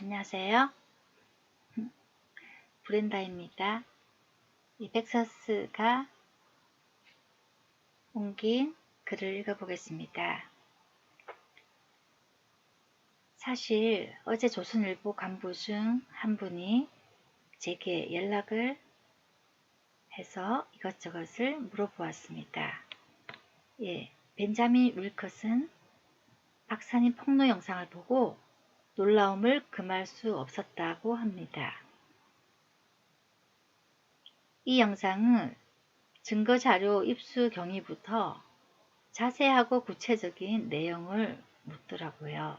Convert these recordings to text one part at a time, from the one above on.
안녕하세요. 브렌다입니다. 이 텍사스가 옮긴 글을 읽어보겠습니다. 사실 어제 조선일보 간부 중 한 분이 제게 연락을 해서 이것저것을 물어보았습니다. 벤자민 윌컷은 박사님 폭로 영상을 보고 놀라움을 금할 수 없었다고 합니다. 이 영상은 증거자료 입수 경위부터 자세하고 구체적인 내용을 묻더라고요.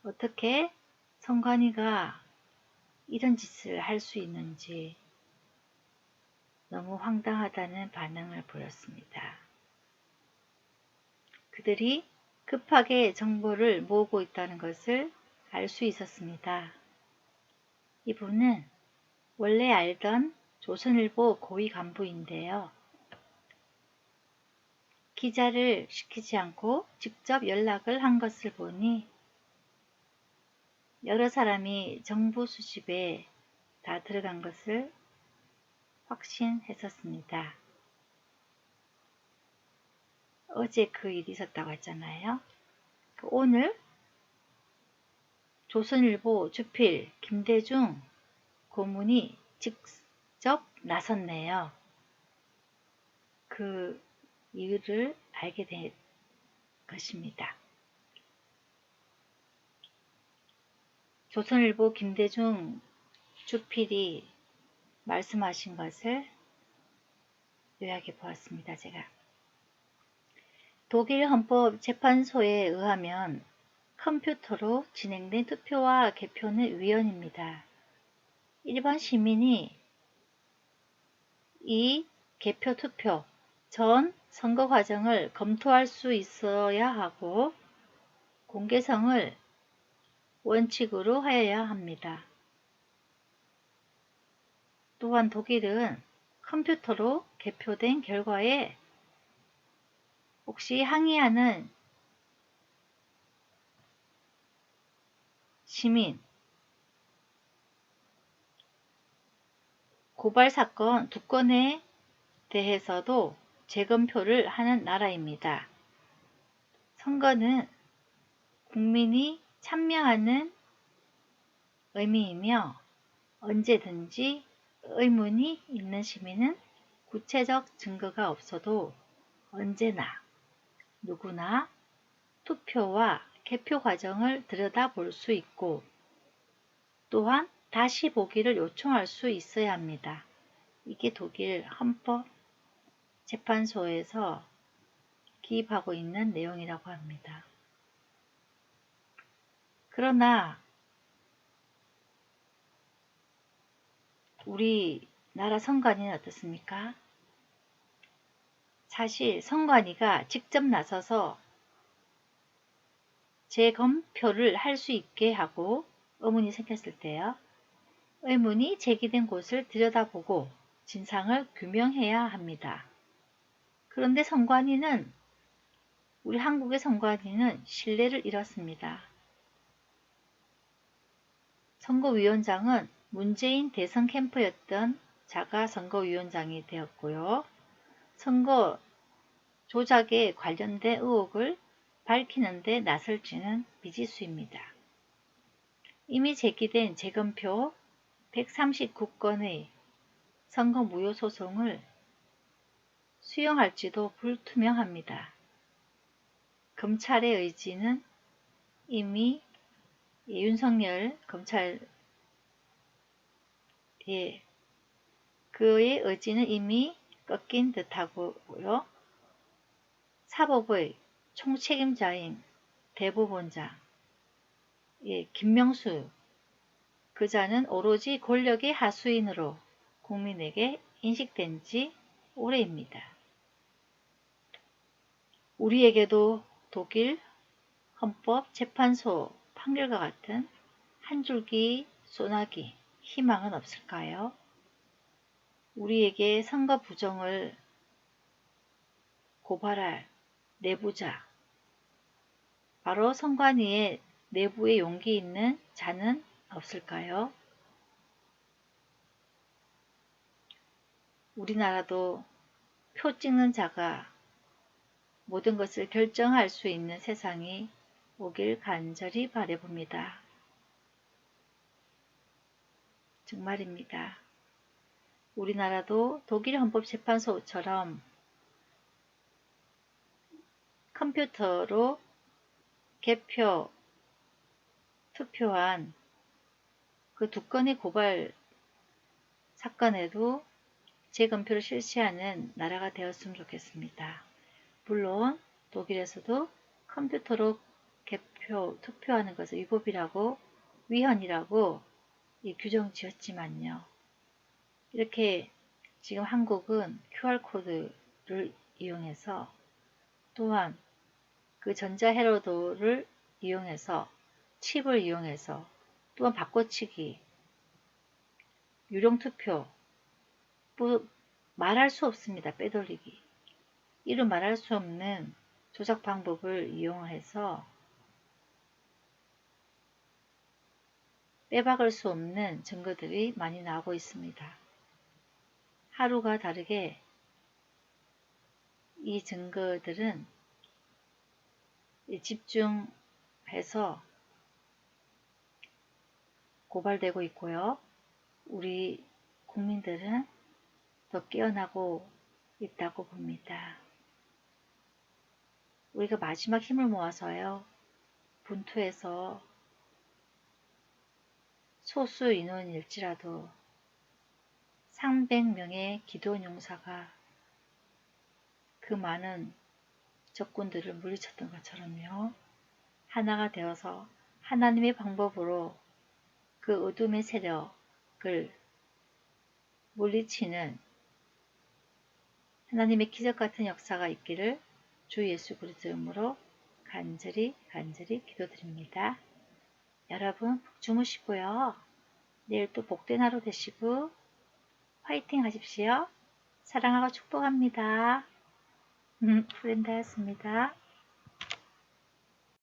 어떻게 선관위가 이런 짓을 할 수 있는지 너무 황당하다는 반응을 보였습니다. 그들이 급하게 정보를 모으고 있다는 것을 알 수 있었습니다. 이분은 원래 알던 조선일보 고위 간부인데요. 기자를 시키지 않고 직접 연락을 한 것을 보니 여러 사람이 정보 수집에 다 들어간 것을 확신했었습니다. 어제 그 일이 있었다고 했잖아요. 오늘 조선일보 주필 김대중 고문이 직접 나섰네요. 그 이유를 알게 된 것입니다. 조선일보 김대중 주필이 말씀하신 것을 요약해 보았습니다. 제가 독일 헌법재판소에 의하면 컴퓨터로 진행된 투표와 개표는 위헌입니다. 일반 시민이 이 개표 투표 전 선거 과정을 검토할 수 있어야 하고 공개성을 원칙으로 하여야 합니다. 또한 독일은 컴퓨터로 개표된 결과에 혹시 항의하는 시민, 고발 사건 2건에 대해서도 재검표를 하는 나라입니다. 선거는 국민이 참여하는 의미이며 언제든지 의문이 있는 시민은 구체적 증거가 없어도 언제나 누구나 투표와 개표 과정을 들여다볼 수 있고 또한 다시 보기를 요청할 수 있어야 합니다. 이게 독일 헌법재판소에서 기입하고 있는 내용이라고 합니다. 그러나 우리나라 선관위는 어떻습니까? 사실 선관위가 직접 나서서 재검표를 할 수 있게 하고 의문이 생겼을 때요. 의문이 제기된 곳을 들여다보고 진상을 규명해야 합니다. 그런데 선관위는 우리 한국의 선관위는 신뢰를 잃었습니다. 선거위원장은 문재인 대선 캠프였던 자가 선거위원장이 되었고요. 선거 조작에 관련된 의혹을 밝히는 데 나설지는 미지수입니다. 이미 제기된 재검표 139건의 선거 무효 소송을 수용할지도 불투명합니다. 검찰의 의지는 이미 윤석열 검찰 그의 의지는 이미 꺾인 듯하고요. 사법의 총책임자인 대법원장 김명수 그자는 오로지 권력의 하수인으로 국민에게 인식된 지 오래입니다. 우리에게도 독일 헌법재판소 판결과 같은 한 줄기 소나기 희망은 없을까요? 우리에게 선거 부정을 고발할 내부자, 바로 선관위의 내부에 용기 있는 자는 없을까요? 우리나라도 표 찍는 자가 모든 것을 결정할 수 있는 세상이 오길 간절히 바라봅니다. 정말입니다. 우리나라도 독일 헌법재판소처럼 컴퓨터로 개표, 투표한 그 두 건의 고발 사건에도 재검표를 실시하는 나라가 되었으면 좋겠습니다. 물론 독일에서도 컴퓨터로 개표, 투표하는 것을 위법이라고 위헌이라고 규정 지었지만요. 이렇게 지금 한국은 QR코드를 이용해서 또한 그 전자회로도를 이용해서 칩을 이용해서 또한 바꿔치기, 유령투표, 뭐 말할 수 없습니다. 빼돌리기. 이루 말할 수 없는 조작 방법을 이용해서 빼박을 수 없는 증거들이 많이 나오고 있습니다. 하루가 다르게 이 증거들은 집중해서 고발되고 있고요. 우리 국민들은 더 깨어나고 있다고 봅니다. 우리가 마지막 힘을 모아서요. 분투해서 소수 인원일지라도 300명의 기도원 용사가 그 많은 적군들을 물리쳤던 것처럼요. 하나가 되어서 하나님의 방법으로 그 어둠의 세력을 물리치는 하나님의 기적같은 역사가 있기를 주 예수 그리스도 이름으로 간절히 기도드립니다. 여러분 푹 주무시고요. 내일 또 복된 하루 되시고 화이팅 하십시오. 사랑하고 축복합니다. 브렌다였습니다.